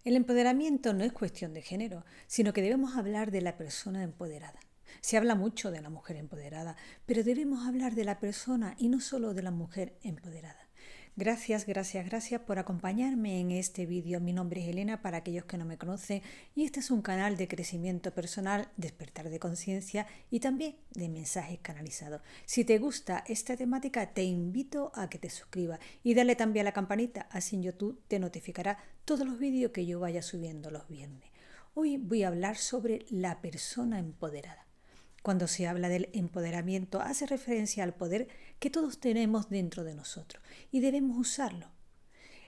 El empoderamiento no es cuestión de género, sino que debemos hablar de la persona empoderada. Se habla mucho de la mujer empoderada, pero debemos hablar de la persona y no solo de la mujer empoderada. Gracias por acompañarme en este vídeo. Mi nombre es Elena para aquellos que no me conocen y este es un canal de crecimiento personal, despertar de conciencia y también de mensajes canalizados. Si te gusta esta temática te invito a que te suscribas y dale también a la campanita, así en YouTube te notificará todos los vídeos que yo vaya subiendo los viernes. Hoy voy a hablar sobre la persona empoderada. Cuando se habla del empoderamiento, hace referencia al poder que todos tenemos dentro de nosotros y debemos usarlo.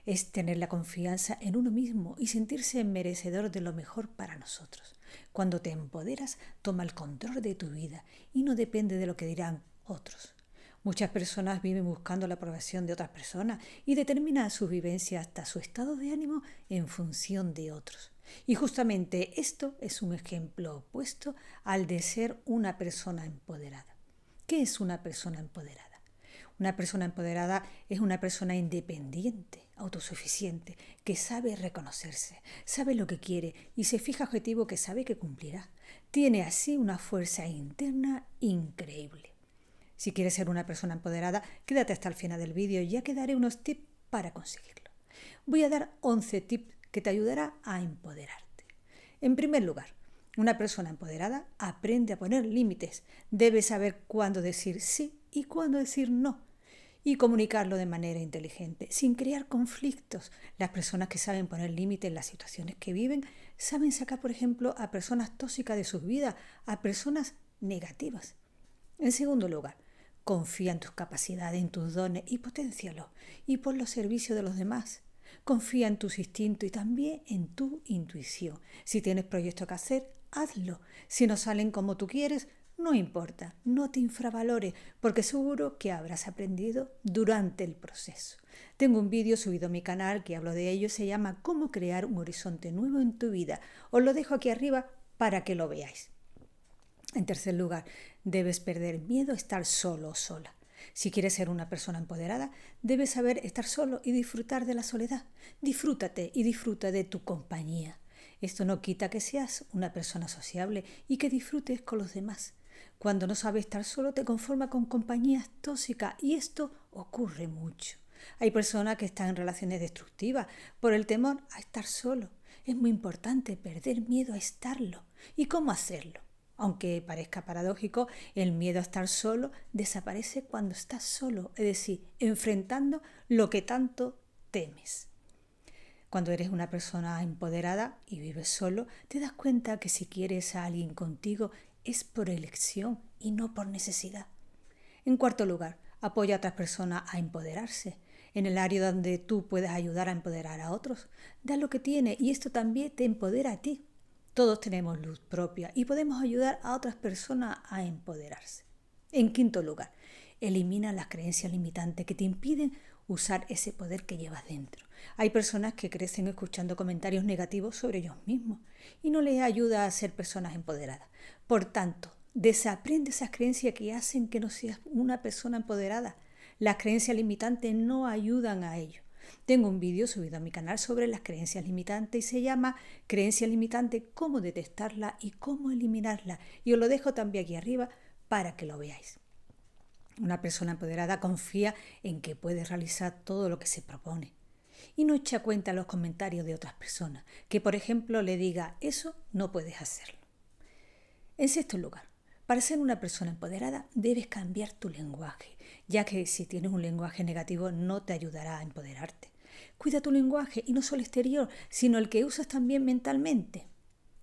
Es tener la confianza en uno mismo y sentirse merecedor de lo mejor para nosotros. Cuando te empoderas, toma el control de tu vida y no depende de lo que dirán otros. Muchas personas viven buscando la aprobación de otras personas y determinan su vivencia hasta su estado de ánimo en función de otros. Y justamente esto es un ejemplo opuesto al de ser una persona empoderada. ¿Qué es una persona empoderada? Una persona empoderada es una persona independiente, autosuficiente, que sabe reconocerse, sabe lo que quiere y se fija objetivo que sabe que cumplirá. Tiene así una fuerza interna increíble. Si quieres ser una persona empoderada, quédate hasta el final del vídeo y ya que daré unos tips para conseguirlo. Voy a dar 11 tips que te ayudará a empoderarte. En primer lugar, una persona empoderada aprende a poner límites. Debe saber cuándo decir sí y cuándo decir no y comunicarlo de manera inteligente, sin crear conflictos. Las personas que saben poner límites en las situaciones que viven saben sacar, por ejemplo, a personas tóxicas de sus vidas, a personas negativas. En segundo lugar, confía en tus capacidades, en tus dones y poténcialos y por los servicios de los demás. Confía en tus instintos y también en tu intuición. Si tienes proyectos que hacer, hazlo. Si no salen como tú quieres, no importa, no te infravalores, porque seguro que habrás aprendido durante el proceso. Tengo un vídeo subido a mi canal que hablo de ello, se llama Cómo crear un horizonte nuevo en tu vida. Os lo dejo aquí arriba para que lo veáis. En tercer lugar, debes perder miedo a estar solo o sola. Si quieres ser una persona empoderada, debes saber estar solo y disfrutar de la soledad. Disfrútate y disfruta de tu compañía. Esto no quita que seas una persona sociable y que disfrutes con los demás. Cuando no sabes estar solo, te conformas con compañías tóxicas y esto ocurre mucho. Hay personas que están en relaciones destructivas por el temor a estar solo. Es muy importante perder miedo a estarlo. ¿Y cómo hacerlo? Aunque parezca paradójico, el miedo a estar solo desaparece cuando estás solo, es decir, enfrentando lo que tanto temes. Cuando eres una persona empoderada y vives solo, te das cuenta que si quieres a alguien contigo es por elección y no por necesidad. En cuarto lugar, apoya a otras personas a empoderarse. En el área donde tú puedes ayudar a empoderar a otros, da lo que tienes y esto también te empodera a ti. Todos tenemos luz propia y podemos ayudar a otras personas a empoderarse. En quinto lugar, elimina las creencias limitantes que te impiden usar ese poder que llevas dentro. Hay personas que crecen escuchando comentarios negativos sobre ellos mismos y no les ayuda a ser personas empoderadas. Por tanto, desaprende esas creencias que hacen que no seas una persona empoderada. Las creencias limitantes no ayudan a ello. Tengo un vídeo subido a mi canal sobre las creencias limitantes y se llama Creencias limitantes, cómo detectarla y cómo eliminarla. Y os lo dejo también aquí arriba para que lo veáis. Una persona empoderada confía en que puede realizar todo lo que se propone y no echa cuenta los comentarios de otras personas, que por ejemplo le diga eso no puedes hacerlo. En sexto lugar, para ser una persona empoderada debes cambiar tu lenguaje, ya que si tienes un lenguaje negativo no te ayudará a empoderarte. Cuida tu lenguaje y no solo exterior, sino el que usas también mentalmente.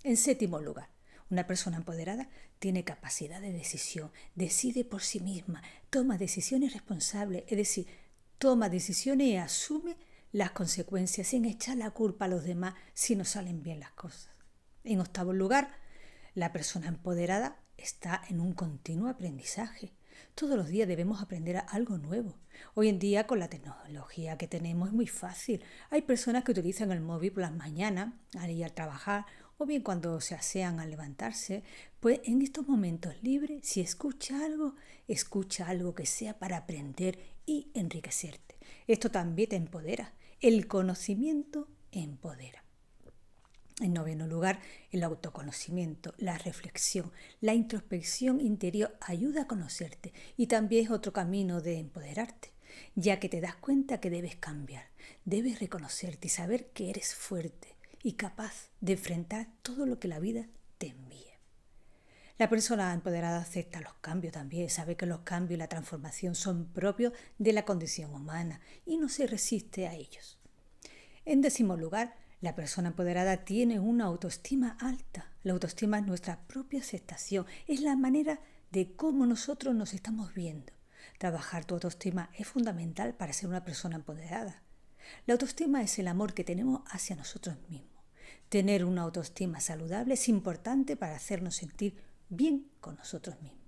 En séptimo lugar, una persona empoderada tiene capacidad de decisión, decide por sí misma, toma decisiones responsables, es decir, toma decisiones y asume las consecuencias sin echar la culpa a los demás si no salen bien las cosas. En octavo lugar, la persona empoderada está en un continuo aprendizaje. Todos los días debemos aprender algo nuevo. Hoy en día, con la tecnología que tenemos, es muy fácil. Hay personas que utilizan el móvil por las mañanas al ir a trabajar o bien cuando se asean al levantarse. Pues en estos momentos libres, si escucha algo que sea para aprender y enriquecerte. Esto también te empodera. El conocimiento empodera. En noveno lugar, el autoconocimiento, la reflexión, la introspección interior ayuda a conocerte y también es otro camino de empoderarte, ya que te das cuenta que debes cambiar, debes reconocerte y saber que eres fuerte y capaz de enfrentar todo lo que la vida te envíe. La persona empoderada acepta los cambios también, sabe que los cambios y la transformación son propios de la condición humana y no se resiste a ellos. En décimo lugar, la persona empoderada tiene una autoestima alta. La autoestima es nuestra propia aceptación, es la manera de cómo nosotros nos estamos viendo. Trabajar tu autoestima es fundamental para ser una persona empoderada. La autoestima es el amor que tenemos hacia nosotros mismos. Tener una autoestima saludable es importante para hacernos sentir bien con nosotros mismos.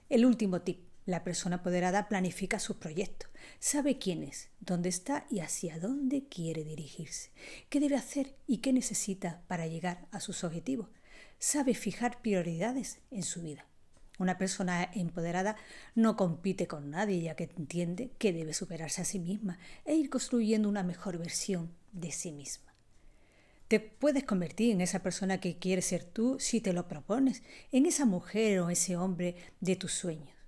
El último tip. La persona empoderada planifica sus proyectos, sabe quién es, dónde está y hacia dónde quiere dirigirse, qué debe hacer y qué necesita para llegar a sus objetivos. Sabe fijar prioridades en su vida. Una persona empoderada no compite con nadie, ya que entiende que debe superarse a sí misma e ir construyendo una mejor versión de sí misma. Te puedes convertir en esa persona que quieres ser tú si te lo propones, en esa mujer o ese hombre de tus sueños.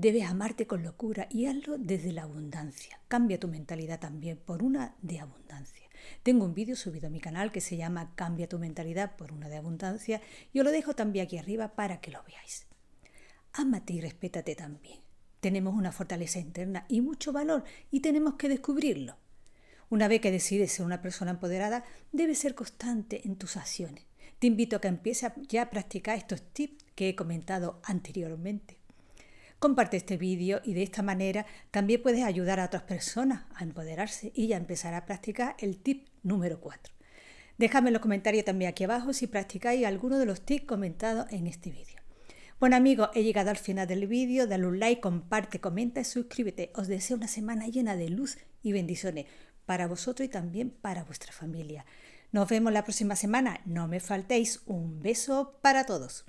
Debes amarte con locura y hazlo desde la abundancia. Cambia tu mentalidad también por una de abundancia. Tengo un vídeo subido a mi canal que se llama Cambia tu mentalidad por una de abundancia y os lo dejo también aquí arriba para que lo veáis. Ámate y respétate también. Tenemos una fortaleza interna y mucho valor y tenemos que descubrirlo. Una vez que decides ser una persona empoderada, debes ser constante en tus acciones. Te invito a que empieces ya a practicar estos tips que he comentado anteriormente. Comparte este vídeo y de esta manera también puedes ayudar a otras personas a empoderarse y ya empezar a practicar el tip número 4. Dejadme en los comentarios también aquí abajo si practicáis alguno de los tips comentados en este vídeo. Bueno amigos, he llegado al final del vídeo, dale un like, comparte, comenta y suscríbete. Os deseo una semana llena de luz y bendiciones para vosotros y también para vuestra familia. Nos vemos la próxima semana, no me faltéis, un beso para todos.